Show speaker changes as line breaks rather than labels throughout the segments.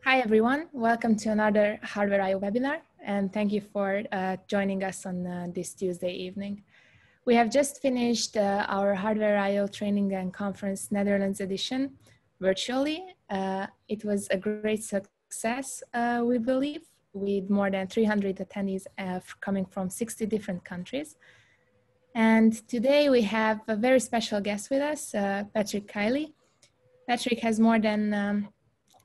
Hi, everyone. Welcome to another hardwear.io webinar, and thank you for joining us on this Tuesday evening. We have just finished our hardwear.io training and conference Netherlands edition virtually. It was a great success, we believe, with more than 300 attendees coming from 60 different countries. And today we have a very special guest with us, Patrick Kiley. Patrick has more than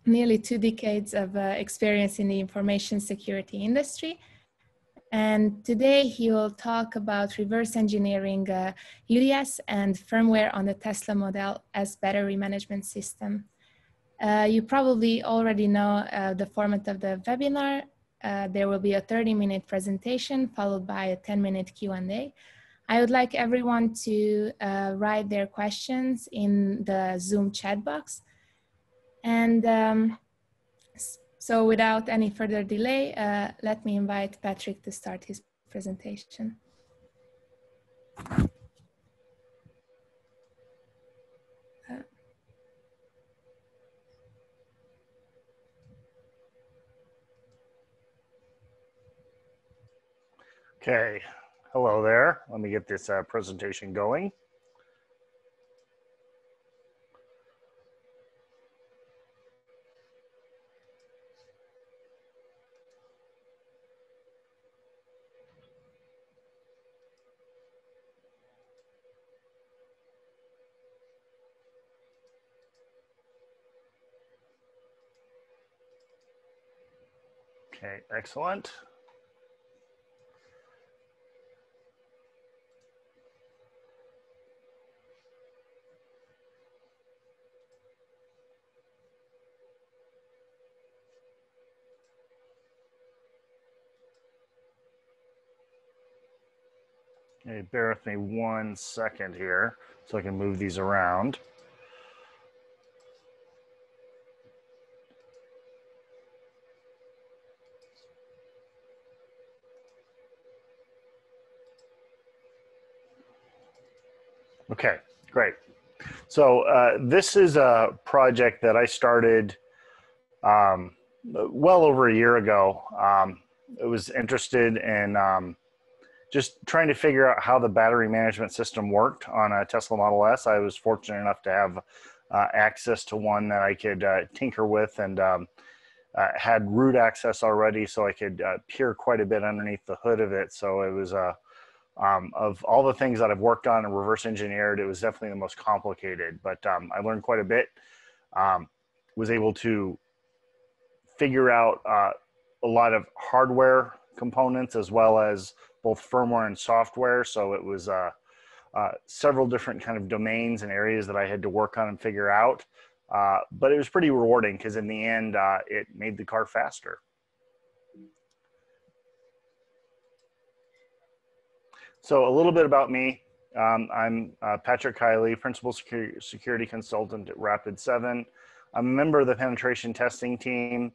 nearly 2 decades of experience in the information security industry. And today he will talk about reverse engineering UDS and firmware on the Tesla model as battery management system. You probably already know the format of the webinar. There will be a 30-minute presentation followed by a 10-minute Q&A. I would like everyone to write their questions in the Zoom chat box. And so without any further delay, let me invite Patrick to start his presentation.
Okay, hello there. Let me get this presentation going. Okay, excellent. Okay, bear with me 1 second here so I can move these around. Okay, great. So this is a project that I started well over a year ago. I was interested in just trying to figure out how the battery management system worked on a Tesla Model S. I was fortunate enough to have access to one that I could tinker with, and had root access already, so I could peer quite a bit underneath the hood of it. So it was of all the things that I've worked on and reverse engineered, it was definitely the most complicated, but I learned quite a bit. Was able to figure out a lot of hardware components as well as both firmware and software. So it was several different kind of domains and areas that I had to work on and figure out. But it was pretty rewarding because in the end, it made the car faster. So a little bit about me. I'm Patrick Kiley, Principal Security Consultant at Rapid7. I'm a member of the penetration testing team.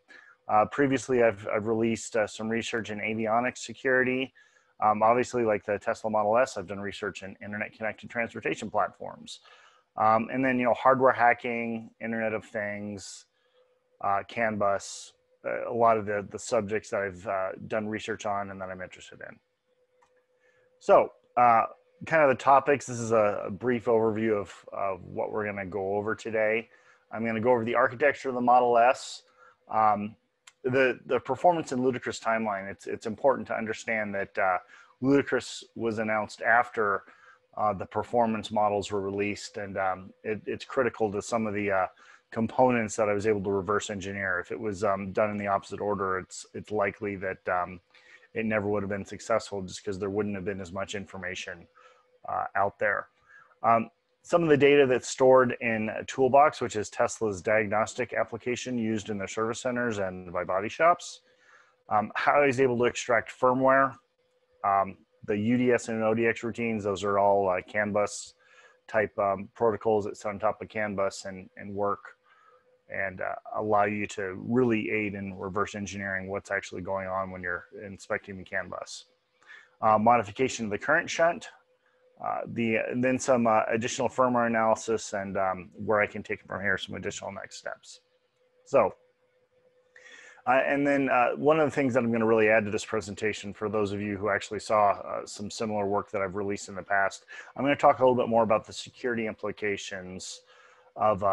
Previously, I've released some research in avionics security. Obviously, like the Tesla Model S, I've done research in internet-connected transportation platforms. And then, hardware hacking, Internet of Things, CAN bus, a lot of the subjects that I've done research on and that I'm interested in. So kind of the topics, this is a brief overview of what we're going to go over today. I'm going to go over the architecture of the Model S, the performance and Ludicrous timeline. It's important to understand that Ludicrous was announced after the performance models were released, and it's critical to some of the components that I was able to reverse engineer. If it was done in the opposite order, it's likely that it never would have been successful just because there wouldn't have been as much information out there. Some of the data that's stored in Toolbox, which is Tesla's diagnostic application used in their service centers and by body shops. How he's able to extract firmware. The UDS and ODX routines, those are all CAN bus type protocols that sit on top of CAN bus and work and allow you to really aid in reverse engineering what's actually going on when you're inspecting the CAN bus. Modification of the current shunt, Then some additional firmware analysis, and where I can take it from here, some additional next steps. So, and then one of the things that I'm going to really add to this presentation, for those of you who actually saw some similar work that I've released in the past, I'm going to talk a little bit more about the security implications of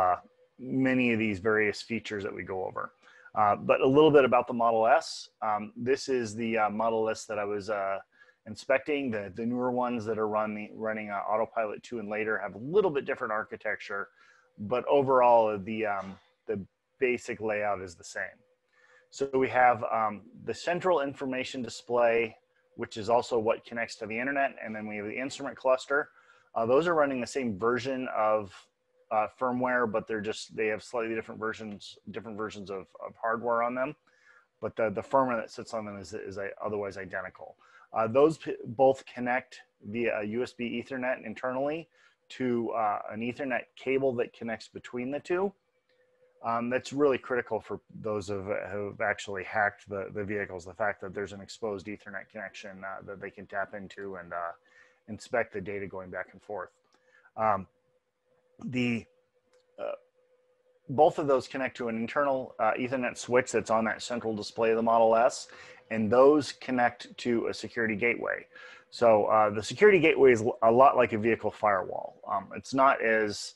many of these various features that we go over. But a little bit about the Model S. This is the Model S that I was inspecting. The newer ones that are running Autopilot 2 and later have a little bit different architecture, but overall the basic layout is the same. So we have the central information display, which is also what connects to the internet, and then we have the instrument cluster. Those are running the same version of firmware, but they have slightly different versions of hardware on them. But the firmware that sits on them is otherwise identical. Those both connect via a USB Ethernet internally to an Ethernet cable that connects between the two. That's really critical for those who've actually hacked the vehicles, the fact that there's an exposed Ethernet connection that they can tap into and inspect the data going back and forth. Both of those connect to an internal Ethernet switch that's on that central display of the Model S, and those connect to a security gateway. So the security gateway is a lot like a vehicle firewall. It's not as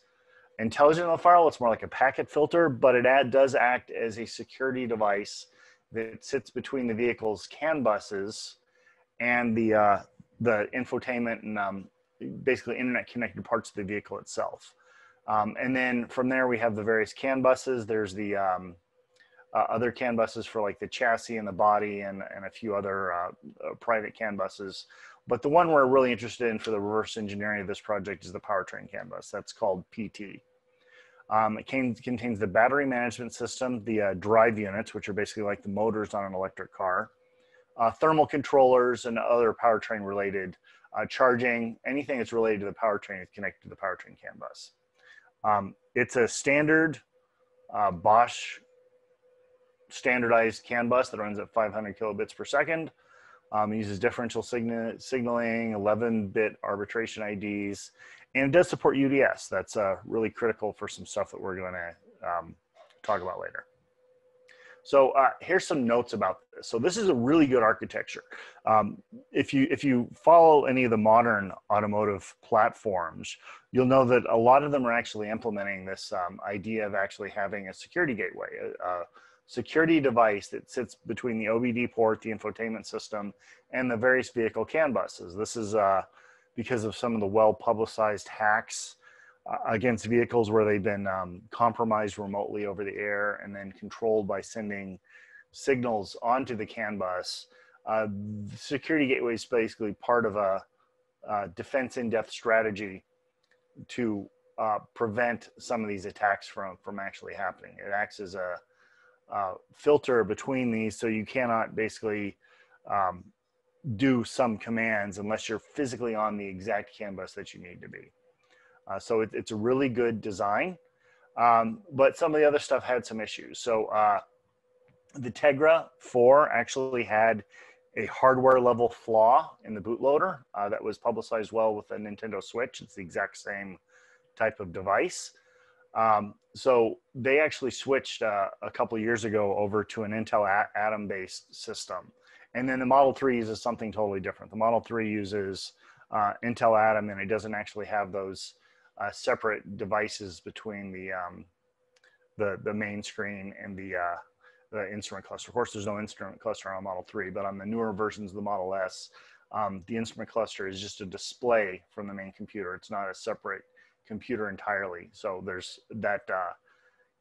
intelligent as a firewall, it's more like a packet filter, but it does act as a security device that sits between the vehicle's CAN buses and the infotainment and basically internet connected parts of the vehicle itself. And then from there, we have the various CAN buses. There's the other CAN buses for like the chassis and the body and a few other private CAN buses. But the one we're really interested in for the reverse engineering of this project is the powertrain CAN bus. That's called PT. It contains the battery management system, the drive units, which are basically like the motors on an electric car, thermal controllers, and other powertrain related charging. Anything that's related to the powertrain is connected to the powertrain CAN bus. It's a standard Bosch standardized CAN bus that runs at 500 kilobits per second. Uses differential signaling, 11-bit arbitration IDs, and it does support UDS. That's really critical for some stuff that we're going to talk about later. So here's some notes about this. So this is a really good architecture. If you follow any of the modern automotive platforms, you'll know that a lot of them are actually implementing this idea of actually having a security gateway, a security device that sits between the OBD port, the infotainment system, and the various vehicle CAN buses. This is because of some of the well-publicized hacks against vehicles where they've been compromised remotely over the air and then controlled by sending signals onto the CAN bus. The security gateway is basically part of a defense in-depth strategy to prevent some of these attacks from actually happening. It acts as a filter between these, so you cannot basically do some commands unless you're physically on the exact CAN bus that you need to be. So it's a really good design, but some of the other stuff had some issues. So the Tegra 4 actually had a hardware level flaw in the bootloader that was publicized well with the Nintendo Switch. It's the exact same type of device. So they actually switched a couple of years ago over to an Intel Atom-based system. And then the Model 3 uses something totally different. The Model 3 uses Intel Atom, and it doesn't actually have those separate devices between the main screen and the instrument cluster. Of course, there's no instrument cluster on Model 3, but on the newer versions of the Model S, the instrument cluster is just a display from the main computer. It's not a separate computer entirely. So there's that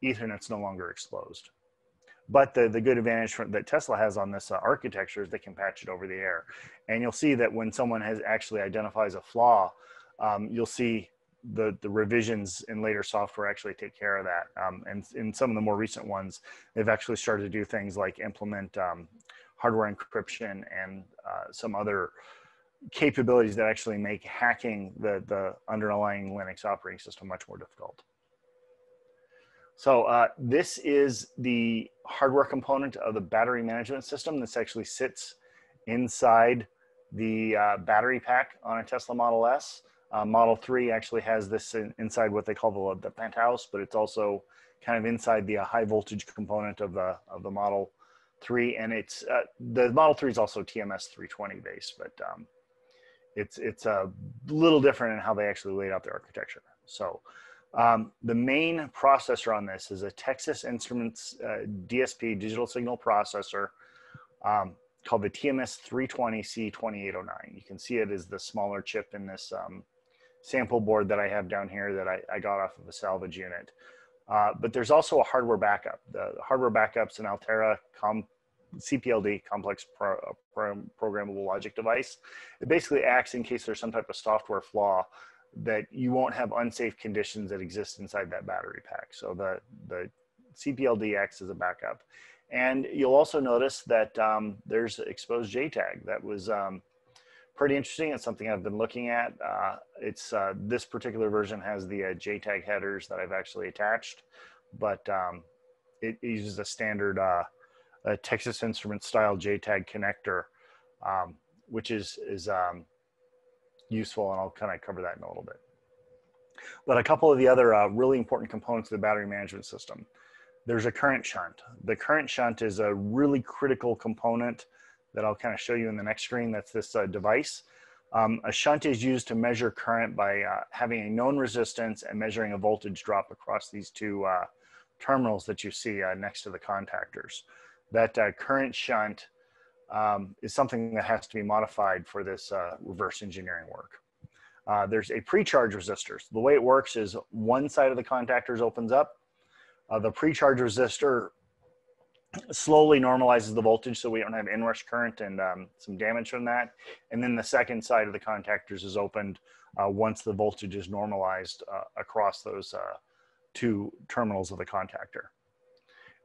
Ethernet's no longer exposed. But the good advantage that Tesla has on this architecture is they can patch it over the air. And you'll see that when someone actually identifies a flaw, you'll see the revisions in later software actually take care of that. And in some of the more recent ones, they've actually started to do things like implement hardware encryption and some other capabilities that actually make hacking the underlying Linux operating system much more difficult. So this is the hardware component of the battery management system. This actually sits inside the battery pack on a Tesla Model S. Model 3 actually has this inside what they call the penthouse, but it's also kind of inside the high voltage component of the Model 3, and it's the Model 3 is also TMS 320 based, but it's a little different in how they actually laid out their architecture. So the main processor on this is a Texas Instruments DSP, digital signal processor, called the TMS 320C2809. You can see it as the smaller chip in this sample board that I have down here that I got off of a salvage unit. But there's also a hardware backup. The hardware backup's an Altera CPLD, complex programmable logic device. It basically acts in case there's some type of software flaw that you won't have unsafe conditions that exist inside that battery pack. So the CPLD acts as a backup. And you'll also notice that there's exposed JTAG. That was pretty interesting. It's something I've been looking at. This particular version has the JTAG headers that I've actually attached, but it uses a standard Texas Instruments style JTAG connector, which is useful, and I'll kind of cover that in a little bit. But a couple of the other really important components of the battery management system. There's a current shunt. The current shunt is a really critical component that I'll kind of show you in the next screen. That's this device. A shunt is used to measure current by having a known resistance and measuring a voltage drop across these two terminals that you see next to the contactors. That current shunt is something that has to be modified for this reverse engineering work. There's a pre-charge resistor. So the way it works is one side of the contactors opens up. The pre-charge resistor slowly normalizes the voltage so we don't have inrush current and some damage from that. And then the second side of the contactors is opened once the voltage is normalized across those two terminals of the contactor.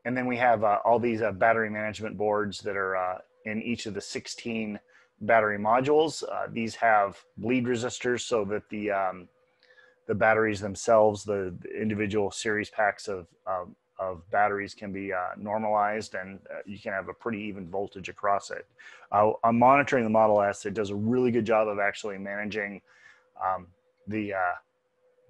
And then we have all these battery management boards that are in each of the 16 battery modules. These have bleed resistors so that the batteries themselves, the individual series packs of batteries can be normalized, and you can have a pretty even voltage across it. I'm monitoring the Model S. It does a really good job of actually managing the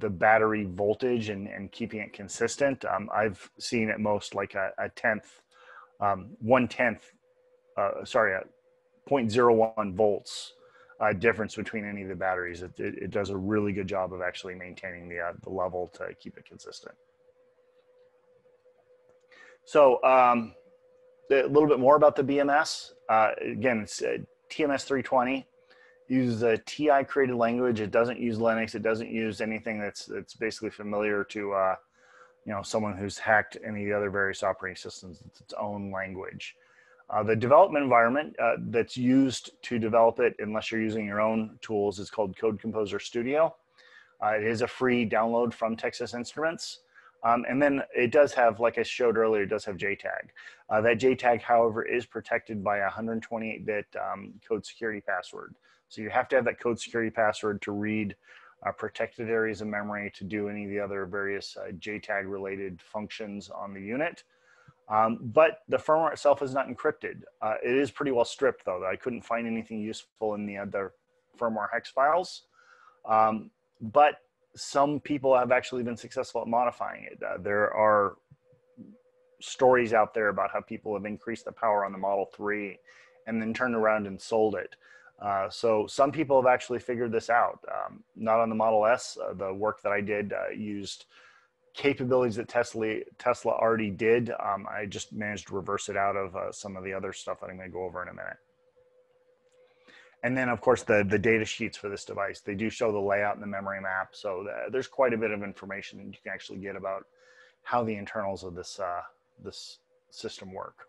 battery voltage and keeping it consistent. I've seen at most like a 0.01 volts difference between any of the batteries. It does a really good job of actually maintaining the level to keep it consistent. So a little bit more about the BMS. Again, it's TMS 320. Uses a TI created language. It doesn't use Linux. It doesn't use anything that's basically familiar to someone who's hacked any of the other various operating systems. It's its own language. The development environment that's used to develop it, unless you're using your own tools, is called Code Composer Studio. It is a free download from Texas Instruments. And then it does have, like I showed earlier, it does have JTAG. That JTAG, however, is protected by a 128-bit code security password. So you have to have that code security password to read protected areas of memory, to do any of the other various JTAG-related functions on the unit. But the firmware itself is not encrypted. It is pretty well stripped, though. I couldn't find anything useful in the other firmware hex files. But some people have actually been successful at modifying it. There are stories out there about how people have increased the power on the Model 3 and then turned around and sold it. So some people have actually figured this out. Not on the Model S. The work that I did used capabilities that Tesla already did. I just managed to reverse it out of some of the other stuff that I'm going to go over in a minute. And then, of course, the data sheets for this device, they do show the layout and the memory map. So there's quite a bit of information that you can actually get about how the internals of this system work.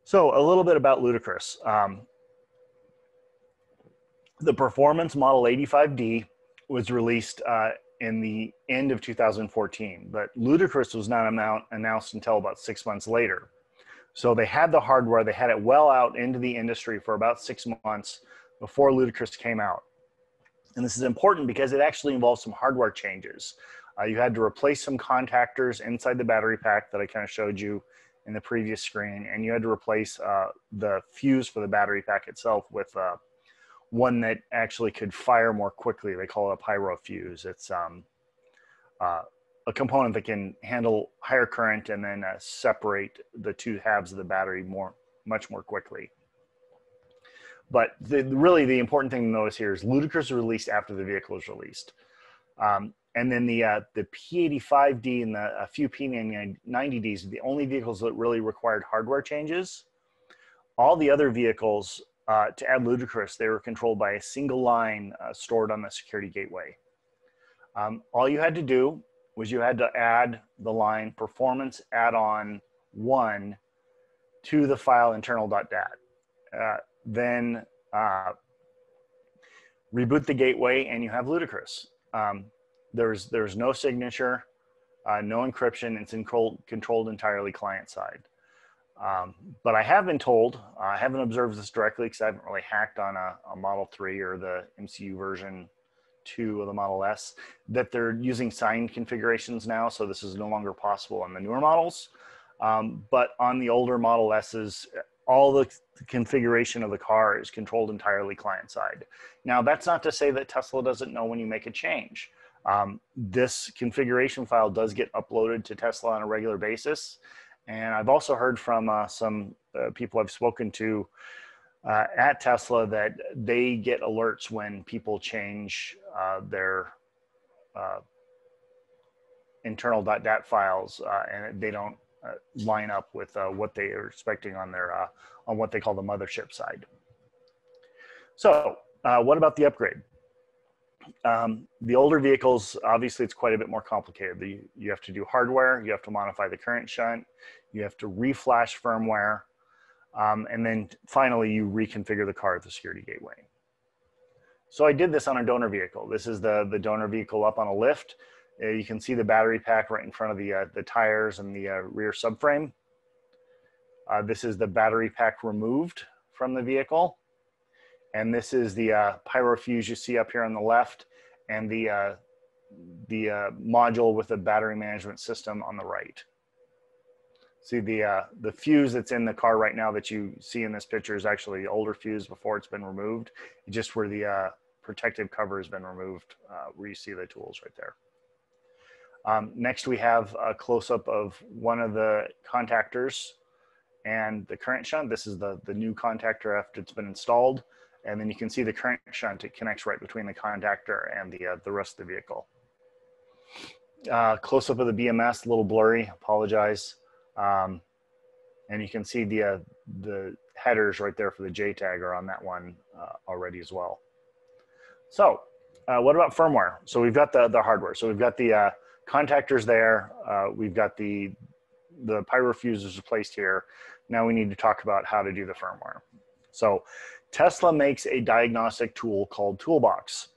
So a little bit about Ludicrous. The Performance Model 85D was released in the end of 2014, but Ludicrous was not announced until about 6 months later. So they had the hardware, they had it well out into the industry for about 6 months before Ludicrous came out. And this is important because it actually involves some hardware changes. You had to replace some contactors inside the battery pack that I kind of showed you in the previous screen, and you had to replace the fuse for the battery pack itself with one that actually could fire more quickly. They call it a pyro fuse. It's a component that can handle higher current and then separate the two halves of the battery much more quickly. But really the important thing to notice here is Ludicrous is released after the vehicle is released. And then the P85D and a few P90Ds are the only vehicles that really required hardware changes. All the other vehicles, to add Ludicrous, they were controlled by a single line stored on the security gateway. All you had to do was you had to add the line performance add-on 1 to the file internal.dat. Then reboot the gateway and you have Ludicrous. There's no signature, no encryption. It's controlled entirely client side. But I have been told, I haven't observed this directly because I haven't really hacked on a Model 3 or the MCU version 2 of the Model S, that they're using signed configurations now. So this is no longer possible on the newer models. But on the older Model S's, all the configuration of the car is controlled entirely client side. Now, that's not to say that Tesla doesn't know when you make a change. This configuration file does get uploaded to Tesla on a regular basis. And I've also heard from some people I've spoken to at Tesla that they get alerts when people change their internal.dat files and they don't line up with what they are expecting on their on what they call the mothership side. So what about the upgrade? The older vehicles, obviously it's quite a bit more complicated. You have to do hardware, you have to modify the current shunt, you have to reflash firmware, and then finally you reconfigure the car at the security gateway. So I did this on a donor vehicle. This is the donor vehicle up on a lift. You can see the battery pack right in front of the tires and the rear subframe. This is the battery pack removed from the vehicle. And this is the pyro fuse you see up here on the left, and the module with the battery management system on the right. See the fuse that's in the car right now that you see in this picture is actually the older fuse before it's been removed, just where the protective cover has been removed, where you see the tools right there. Next, we have a close-up of one of the contactors and the current shunt. This is the new contactor after it's been installed. And then you can see the current shunt. It connects right between the contactor and the rest of the vehicle. Close-up of the BMS, a little blurry, apologize. And you can see the headers right there for the JTAG are on that one already as well. So what about firmware? So we've got the hardware. So we've got the contactors there. We've got the pyro fuses placed here. Now we need to talk about how to do the firmware. So Tesla makes a diagnostic tool called Toolbox.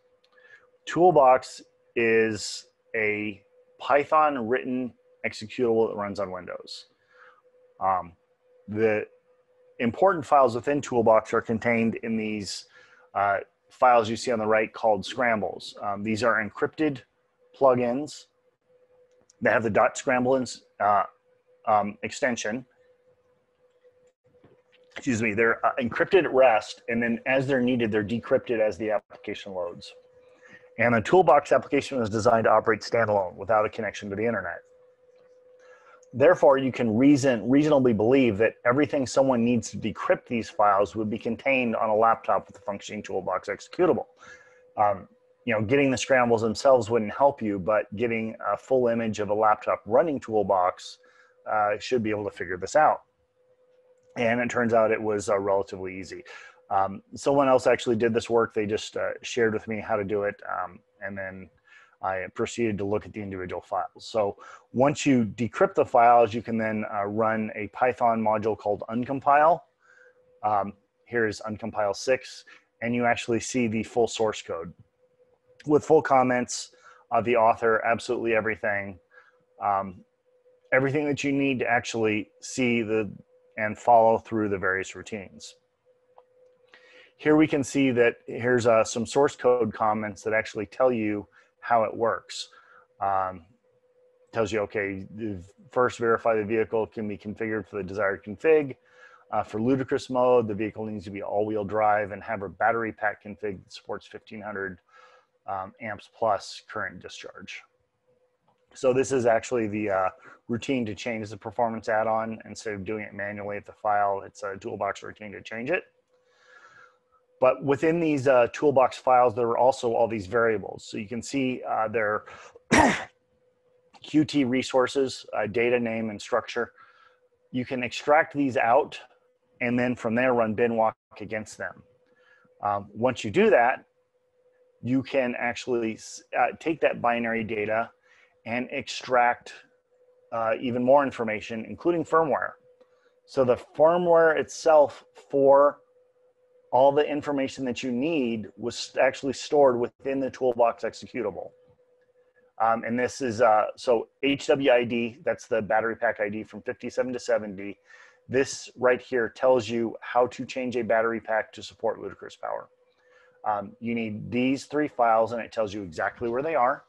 Toolbox is a Python written executable that runs on Windows. The important files within Toolbox are contained in these files you see on the right called scrambles. These are encrypted plugins that have the .scramble extension. Excuse me, they're encrypted at rest, and then as they're needed, they're decrypted as the application loads. And the Toolbox application is designed to operate standalone without a connection to the internet. Therefore, you can reasonably believe that everything someone needs to decrypt these files would be contained on a laptop with a functioning Toolbox executable. You know, getting the scrambles themselves wouldn't help you, but getting a full image of a laptop running Toolbox should be able to figure this out. And it turns out it was relatively easy. Someone else actually did this work. They just shared with me how to do it. And then I proceeded to look at the individual files. So once you decrypt the files, you can then run a Python module called Uncompyle. Here's Uncompyle 6, and you actually see the full source code with full comments of the author, absolutely everything. Everything that you need to actually see and follow through the various routines. Here we can see that here's some source code comments that actually tell you how it works. Tells you, okay, first verify the vehicle can be configured for the desired config. For ludicrous mode, the vehicle needs to be all-wheel drive and have a battery pack config that supports 1500 amps plus current discharge. So this is actually the routine to change the performance add-on. Instead of doing it manually at the file, it's a Toolbox routine to change it. But within these Toolbox files, there are also all these variables. So you can see their QT resources, data, name, and structure. You can extract these out and then from there run bin walk against them. Once you do that, you can actually take that binary data and extract even more information, including firmware. So the firmware itself for all the information that you need was actually stored within the Toolbox executable. And this is, so HWID, that's the battery pack ID from 57 to 70. This right here tells you how to change a battery pack to support Ludicrous Power. You need these 3 files and it tells you exactly where they are.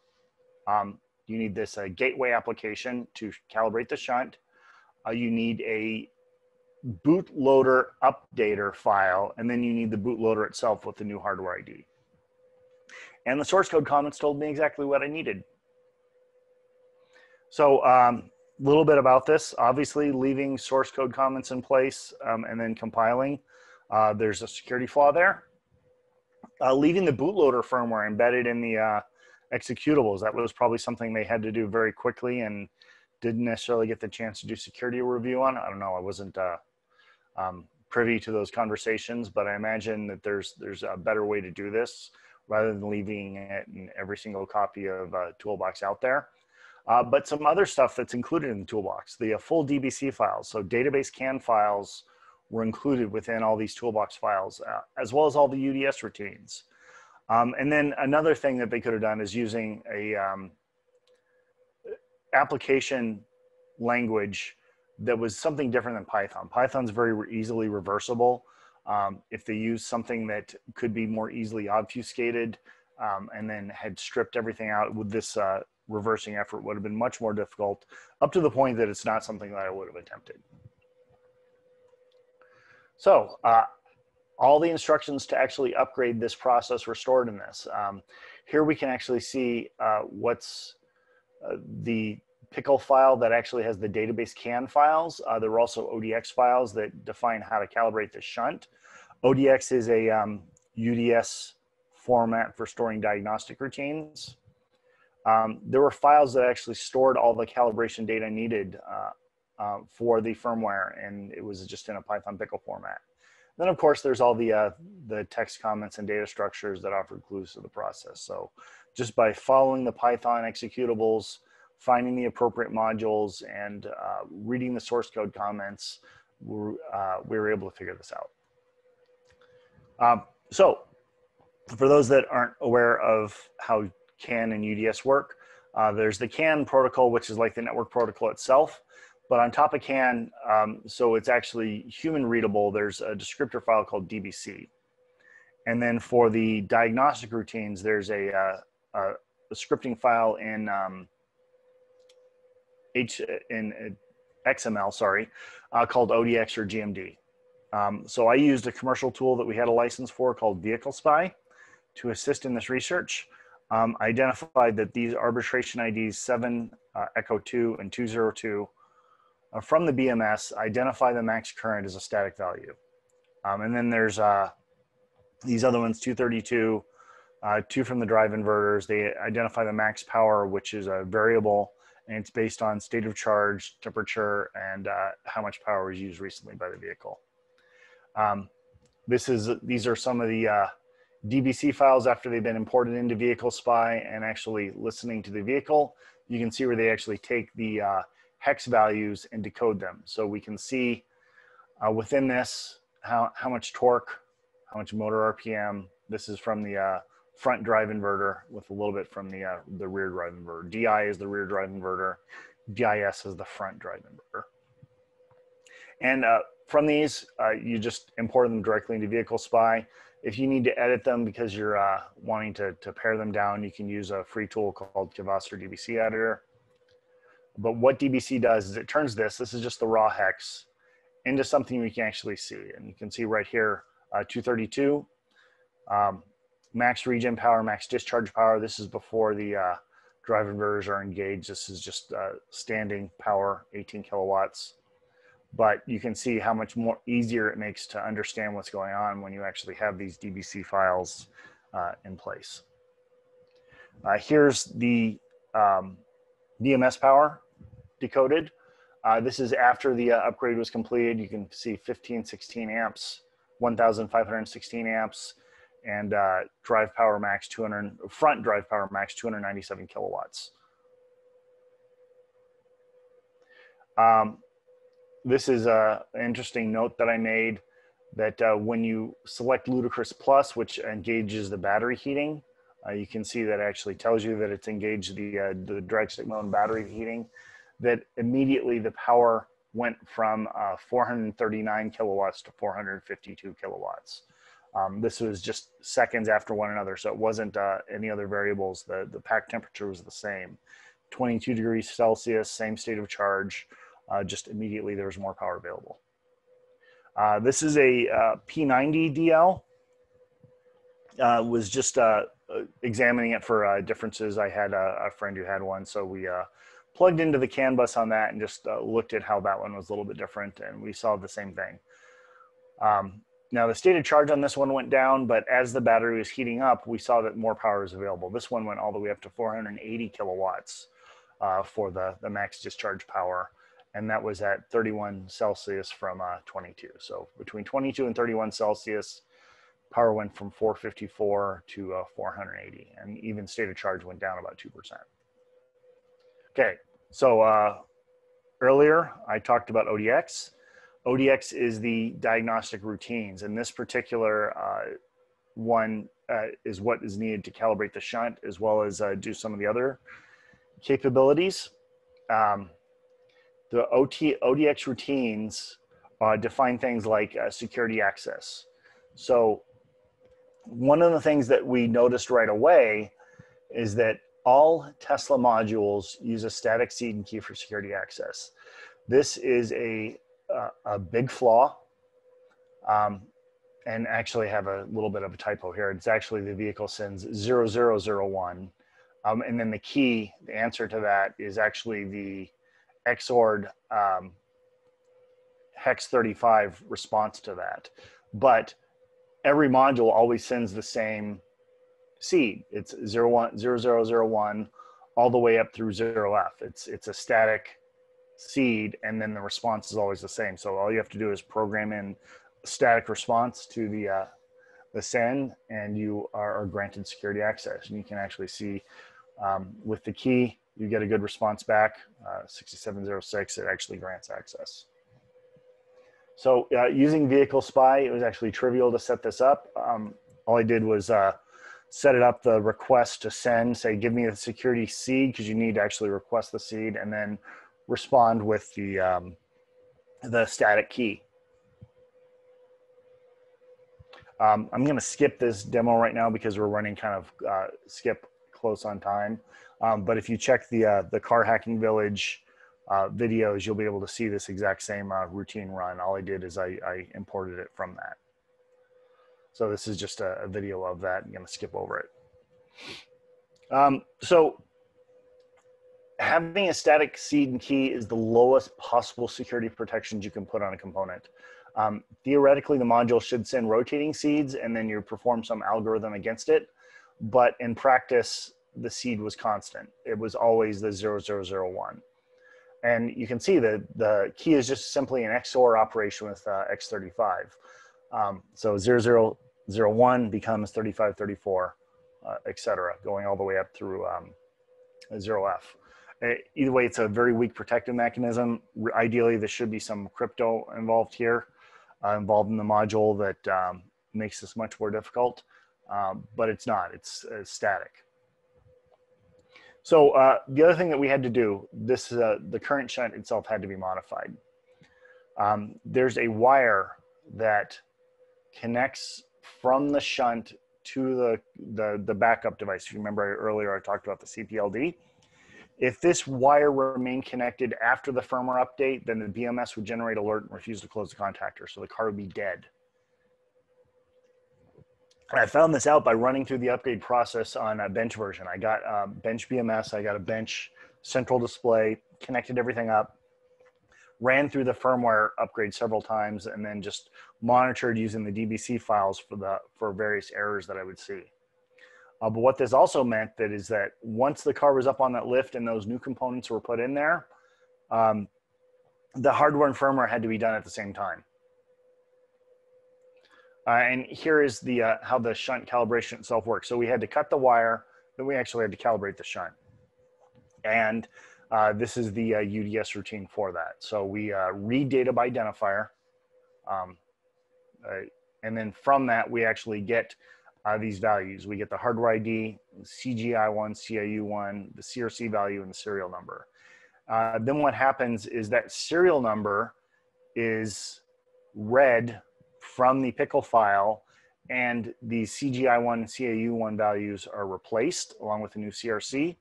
You need this gateway application to calibrate the shunt. You need a bootloader updater file, and then you need the bootloader itself with the new hardware ID. And the source code comments told me exactly what I needed. So a little bit about this, obviously leaving source code comments in place and then compiling. There's a security flaw there. Leaving the bootloader firmware embedded in the executables, that was probably something they had to do very quickly and didn't necessarily get the chance to do security review on. I don't know, I wasn't privy to those conversations, but I imagine that there's a better way to do this rather than leaving it in every single copy of Toolbox out there. But some other stuff that's included in the Toolbox, the full DBC files, so database CAN files were included within all these Toolbox files, as well as all the UDS routines. And then another thing that they could have done is using a application language that was something different than Python. Python's very easily reversible. If they use something that could be more easily obfuscated and then had stripped everything out, with this reversing effort would have been much more difficult, up to the point that it's not something that I would have attempted. So all the instructions to actually upgrade this process were stored in this. Here we can actually see what's the pickle file that actually has the database CAN files. There are also ODX files that define how to calibrate the shunt. ODX is a UDS format for storing diagnostic routines. There were files that actually stored all the calibration data needed for the firmware, and it was just in a Python pickle format. Then, of course, there's all the text comments and data structures that offer clues to the process. So just by following the Python executables, finding the appropriate modules, and reading the source code comments, we were able to figure this out. So for those that aren't aware of how CAN and UDS work, there's the CAN protocol, which is like the network protocol itself. But on top of CAN, so it's actually human readable, there's a descriptor file called DBC. And then for the diagnostic routines, there's a scripting file in XML, sorry, called ODX or GMD. So I used a commercial tool that we had a license for called Vehicle Spy to assist in this research. I identified that these arbitration IDs 7, Echo 2, and 202 from the BMS identify the max current as a static value. And then there's these other ones, 232, 2 from the drive inverters. They identify the max power, which is a variable, and it's based on state of charge, temperature, and how much power was used recently by the vehicle. These are some of the DBC files after they've been imported into Vehicle Spy and actually listening to the vehicle. You can see where they actually take the hex values and decode them. So we can see within this how much torque, how much motor RPM. This is from the front drive inverter with a little bit from the rear drive inverter. DI is the rear drive inverter. DIS is the front drive inverter. And from these, you just import them directly into Vehicle Spy. If you need to edit them because you're wanting to pare them down, you can use a free tool called Kvaster DBC Editor. But what DBC does is it turns this is just the raw hex, into something we can actually see. And you can see right here, 232, max regen power, max discharge power. This is before the drive inverters are engaged. This is just standing power, 18 kilowatts. But you can see how much more easier it makes to understand what's going on when you actually have these DBC files in place. Here's the BMS Power decoded. This is after the upgrade was completed. You can see 1516 amps, 1516 amps, and drive power max 200, front drive power max 297 kilowatts. This is an interesting note that I made, that when you select Ludicrous Plus, which engages the battery heating, you can see that it actually tells you that it's engaged the drag stick mode and battery heating, that immediately the power went from 439 kilowatts to 452 kilowatts. This was just seconds after one another, so it wasn't any other variables. The pack temperature was the same. 22 degrees Celsius, same state of charge, just immediately there was more power available. This is a P90DL. Was just examining it for differences. I had a friend who had one, so we plugged into the CAN bus on that and just looked at how that one was a little bit different, and we saw the same thing. Now the state of charge on this one went down, but as the battery was heating up, we saw that more power is available. This one went all the way up to 480 kilowatts for the max discharge power, and that was at 31 Celsius from 22. So between 22 and 31 Celsius, power went from 454 to 480, and even state of charge went down about 2%. Okay, so earlier I talked about ODX. ODX is the diagnostic routines, and this particular one is what is needed to calibrate the shunt, as well as do some of the other capabilities. The ODX routines define things like security access. So one of the things that we noticed right away is that all Tesla modules use a static seed and key for security access. This is a big flaw, and actually have a little bit of a typo here. It's actually the vehicle sends 0001, and then the key, the answer to that is actually the XORed hex 35 response to that. But every module always sends the same seed. It's 0001 all the way up through 0F. It's a static seed, and then the response is always the same. So all you have to do is program in a static response to the send, and you are granted security access. And you can actually see with the key, you get a good response back. 6706, it actually grants access. So using Vehicle Spy, it was actually trivial to set this up. All I did was set it up, the request to send, say, give me the security seed, because you need to actually request the seed, and then respond with the static key. I'm going to skip this demo right now because we're running kind of skip close on time. But if you check the Car Hacking Village videos, you'll be able to see this exact same routine run. All I did is I imported it from that. So this is just a video of that. I'm going to skip over it. So having a static seed and key is the lowest possible security protections you can put on a component. Theoretically, the module should send rotating seeds, and then you perform some algorithm against it. But in practice, the seed was constant. It was always the 0001. And you can see that the key is just simply an XOR operation with X35. So 0001 becomes 3534, et cetera, going all the way up through 0F. Either way, it's a very weak protective mechanism. Ideally, there should be some crypto involved here, involved in the module that makes this much more difficult, but it's not, it's static. So the other thing that we had to do, the current shunt itself had to be modified. There's a wire that connects from the shunt to the backup device. If you remember earlier, I talked about the CPLD. If this wire remained connected after the firmware update, then the BMS would generate alert and refuse to close the contactor, so the car would be dead. And I found this out by running through the upgrade process on a bench version. I got bench BMS, I got a bench central display, connected everything up, ran through the firmware upgrade several times, and then just monitored using the DBC files for various errors that I would see. But what this also meant is that once the car was up on that lift and those new components were put in there, the hardware and firmware had to be done at the same time. And here is the how the shunt calibration itself works. So we had to cut the wire, then we actually had to calibrate the shunt. And this is the UDS routine for that. So we read data by identifier. And then from that, we actually get these values. We get the hardware ID, CGI1, CIU1, the CRC value, and the serial number. Then what happens is that serial number is read from the pickle file, and the CGI1 and CIU1 values are replaced along with the new CRC,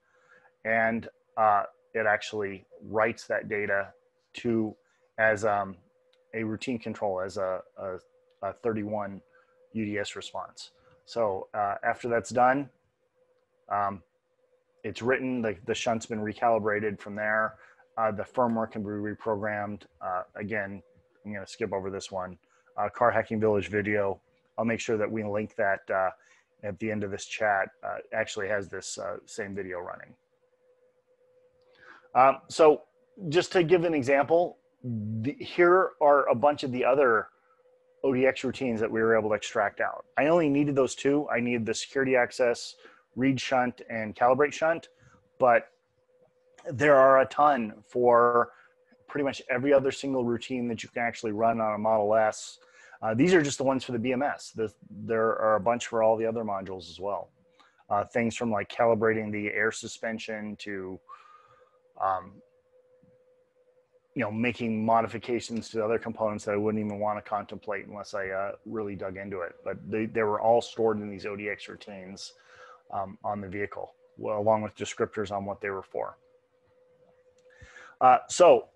and it actually writes that data to as a routine control, as a 31 UDS response. So after that's done, it's written, the shunt's been recalibrated from there. The firmware can be reprogrammed. Again, I'm going to skip over this one. Car Hacking Village video. I'll make sure that we link that at the end of this chat. Actually has this same video running. So just to give an example, here are a bunch of the other ODX routines that we were able to extract out. I only needed those two. I needed the security access, read shunt, and calibrate shunt, but there are a ton for pretty much every other single routine that you can actually run on a Model S. These are just the ones for the BMS. There are a bunch for all the other modules as well. Things from like calibrating the air suspension to making modifications to other components that I wouldn't even want to contemplate unless I really dug into it. But they were all stored in these ODX routines on the vehicle, well, along with descriptors on what they were for. So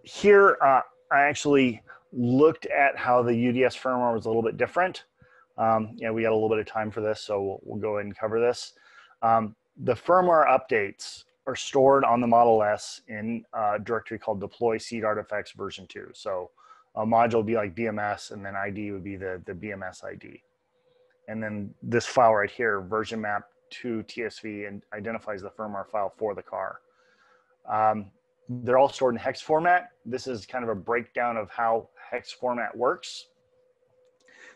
here, I actually looked at how the UDS firmware was a little bit different. We got a little bit of time for this, so we'll go ahead and cover this. The firmware updates are stored on the Model S in a directory called deploy seed artifacts version 2. So a module would be like BMS, and then ID would be the BMS ID. And then this file right here, version map to TSV, and identifies the firmware file for the car. They're all stored in hex format. This is kind of a breakdown of how hex format works.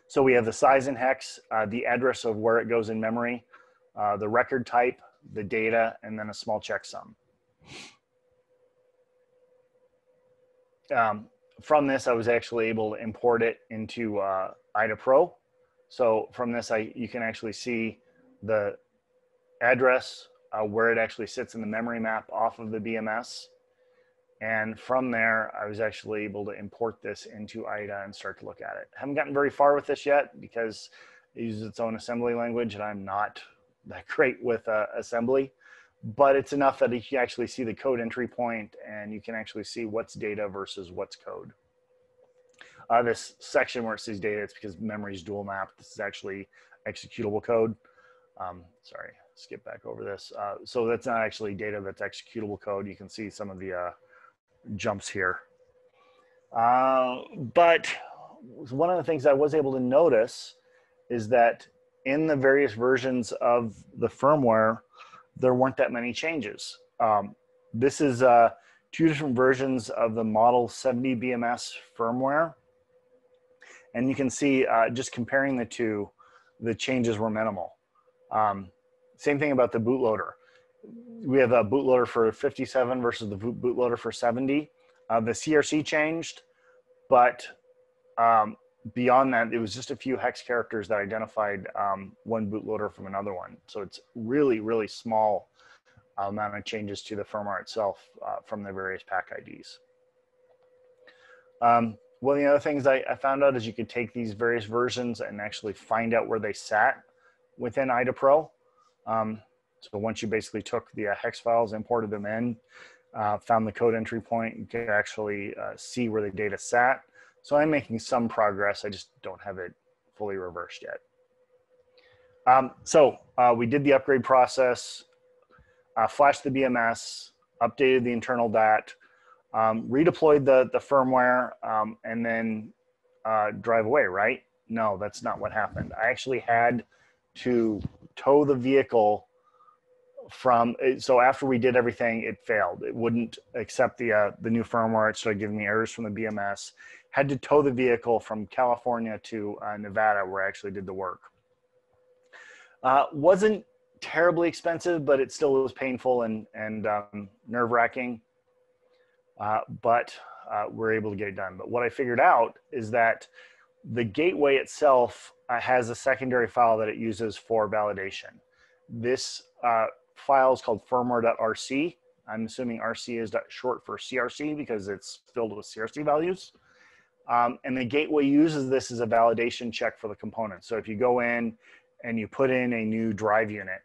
So we have the size in hex, the address of where it goes in memory, the record type, the data, and then a small checksum. From this, I was actually able to import it into IDA Pro. So from this, you can actually see the address, where it actually sits in the memory map off of the BMS. And from there, I was actually able to import this into IDA and start to look at it. I haven't gotten very far with this yet because it uses its own assembly language, and I'm not that great with assembly. But it's enough that you can actually see the code entry point, and you can actually see what's data versus what's code. This section where it says data, it's because memory is dual mapped. This is actually executable code. Sorry, skip back over this. So that's not actually data, that's executable code. You can see some of the jumps here. But one of the things I was able to notice is that in the various versions of the firmware, there weren't that many changes. This is 2 different versions of the Model 70 BMS firmware. And you can see just comparing the two, the changes were minimal. Same thing about the bootloader. We have a bootloader for 57 versus the bootloader for 70. The CRC changed, but beyond that, it was just a few hex characters that identified one bootloader from another one. So it's really, really small amount of changes to the firmware itself from the various pack IDs. One of the other things I found out is you could take these various versions and actually find out where they sat within IDA Pro. So once you basically took the hex files, imported them in, found the code entry point, you can actually see where the data sat. So I'm making some progress. I just don't have it fully reversed yet. We did the upgrade process, flashed the BMS, updated the internal DAT, redeployed the firmware, and then drive away, right? No, that's not what happened. I actually had to tow the vehicle from, so after we did everything, it failed. It wouldn't accept the new firmware. It started giving me errors from the BMS. Had to tow the vehicle from California to Nevada, where I actually did the work. Wasn't terribly expensive, but it still was painful and nerve-wracking. But we're able to get it done. But what I figured out is that the gateway itself has a secondary file that it uses for validation. This file is called firmware.rc. I'm assuming RC is short for CRC because it's filled with CRC values. And the gateway uses this as a validation check for the components. So if you go in and you put in a new drive unit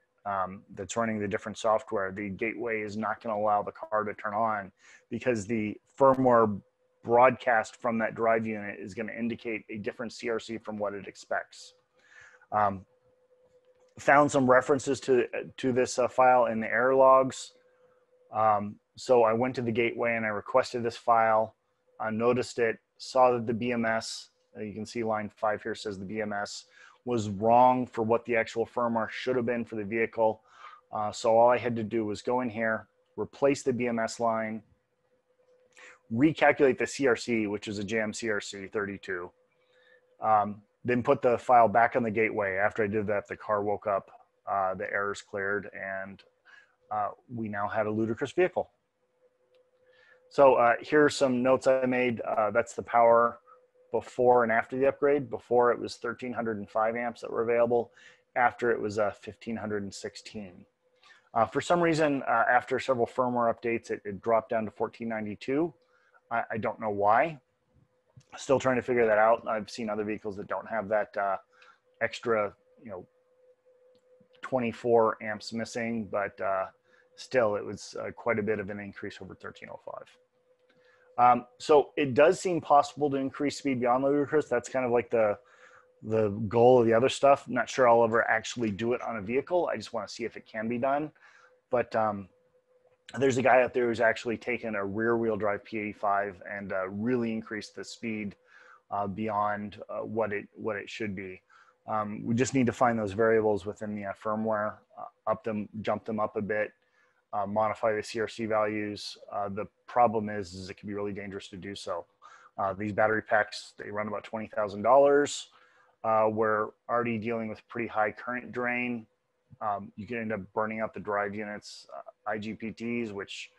that's running the different software, the gateway is not going to allow the car to turn on because the firmware broadcast from that drive unit is going to indicate a different CRC from what it expects. Found some references to this file in the error logs. So I went to the gateway and I requested this file, noticed it, saw that the BMS, you can see line 5 here says the BMS was wrong for what the actual firmware should have been for the vehicle. So all I had to do was go in here, replace the BMS line, recalculate the CRC, which is a JM CRC 32, then put the file back on the gateway. After I did that, the car woke up, the errors cleared, and we now had a ludicrous vehicle. So here are some notes I made. That's the power before and after the upgrade. Before it was 1,305 amps that were available. After it was 1,516. For some reason, after several firmware updates, it dropped down to 1,492. I don't know why. Still trying to figure that out. I've seen other vehicles that don't have that extra, 24 amps missing, but still it was quite a bit of an increase over 1,305. So it does seem possible to increase speed beyond ludicrous. That's kind of like the goal of the other stuff. I'm not sure I'll ever actually do it on a vehicle. I just want to see if it can be done. But there's a guy out there who's actually taken a rear wheel drive P85 and really increased the speed beyond what it should be. We just need to find those variables within the firmware, jump them up a bit, modify the CRC values. The problem is it can be really dangerous to do so. These battery packs, they run about $20,000. We're already dealing with pretty high current drain. You can end up burning out the drive units, IGBTs, which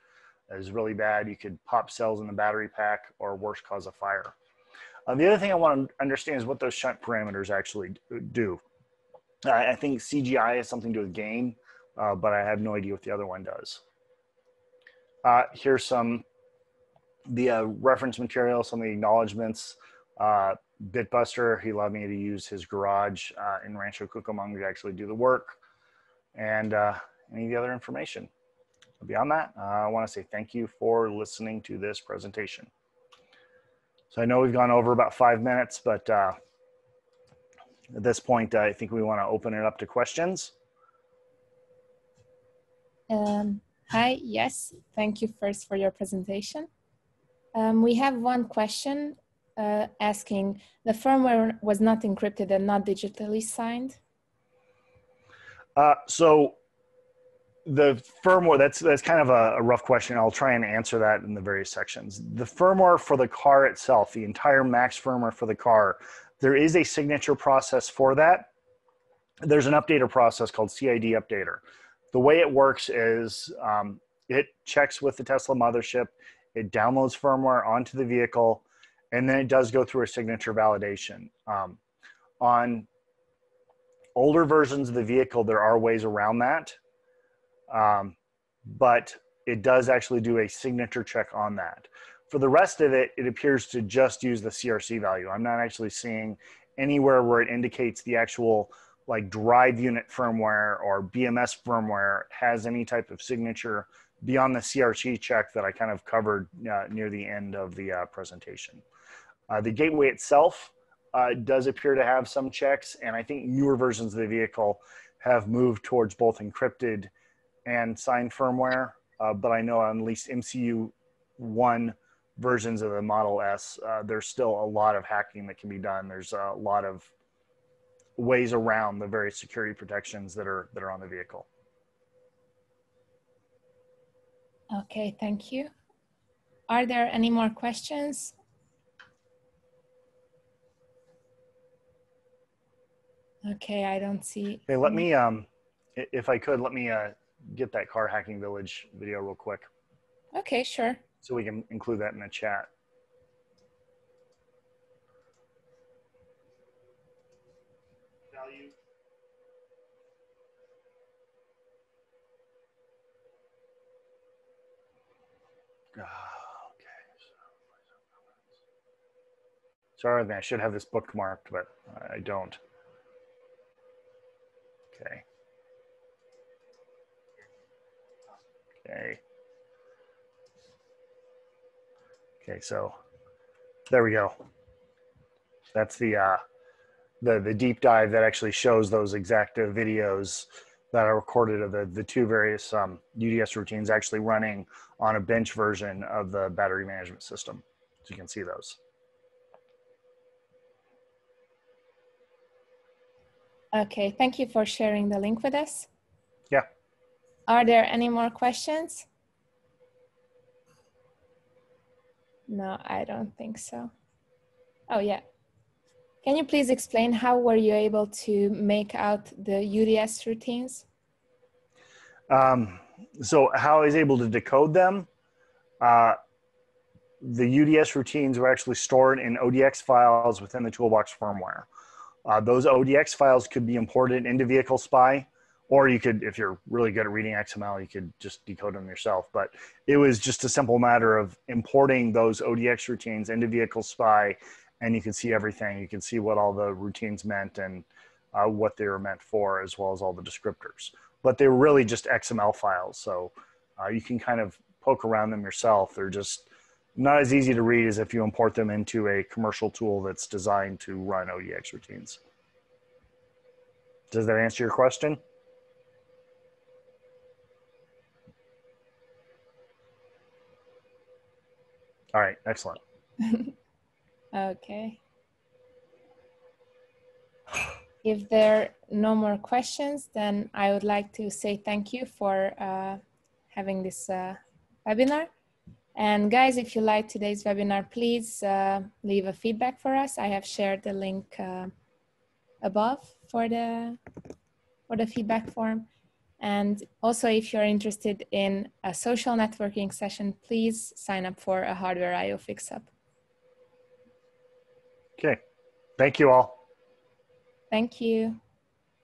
is really bad. You could pop cells in the battery pack or worse, cause a fire. The other thing I want to understand is what those shunt parameters actually do. I think CGI has something to do with gain, but I have no idea what the other one does. Here's the reference material, some of the acknowledgements. Bitbuster, he allowed me to use his garage in Rancho Cucamonga to actually do the work, and any of the other information. Beyond that, I want to say thank you for listening to this presentation. So I know we've gone over about 5 minutes, but at this point, I think we want to open it up to questions.
Hi, yes, thank you first for your presentation. We have one question asking, the firmware was not encrypted and not digitally signed?
So the firmware, that's kind of a rough question. I'll try and answer that in the various sections. The firmware for the car itself, the entire max firmware for the car, there is a signature process for that. There's an updater process called CID updater. The way it works is it checks with the Tesla mothership, it downloads firmware onto the vehicle, and then it does go through a signature validation. On older versions of the vehicle, there are ways around that. But it does actually do a signature check on that. For the rest of it, it appears to just use the CRC value. I'm not actually seeing anywhere where it indicates the actual like drive unit firmware or BMS firmware has any type of signature beyond the CRT check that I kind of covered near the end of the presentation. The gateway itself does appear to have some checks, and I think newer versions of the vehicle have moved towards both encrypted and signed firmware, but I know on at least MCU1 versions of the Model S, there's still a lot of hacking that can be done. There's a lot of ways around the various security protections that are on the vehicle.
Okay, thank you. Are there any more questions? Okay, I don't see.
Okay, let me, if I could, let me get that Car Hacking Village video real quick.
Okay, sure.
So we can include that in the chat. Value. Okay. Sorry, I should have this bookmarked, but I don't. Okay. Okay. Okay, so there we go. That's the deep dive that actually shows those exact videos that are recorded of the two various UDS routines actually running on a bench version of the battery management system. So you can see those.
Okay, thank you for sharing the link with us.
Yeah.
Are there any more questions? No, I don't think so. Oh, yeah. Can you please explain how were you able to make out the UDS routines?
So how I was able to decode them, the UDS routines were actually stored in ODX files within the Toolbox firmware. Those ODX files could be imported into Vehicle Spy, or you could, if you're really good at reading XML, you could just decode them yourself. But it was just a simple matter of importing those ODX routines into Vehicle Spy, and you can see everything. You can see what all the routines meant and what they were meant for, as well as all the descriptors. But they were really just XML files, so you can kind of poke around them yourself. They're just not as easy to read as if you import them into a commercial tool that's designed to run ODX routines. Does that answer your question? All right, excellent.
Okay. If there are no more questions, then I would like to say thank you for having this webinar. And guys, if you like today's webinar, please leave a feedback for us. I have shared the link above for the feedback form. And also, if you're interested in a social networking session, please sign up for a hardwear.io fix-up.
Okay, thank you all.
Thank you.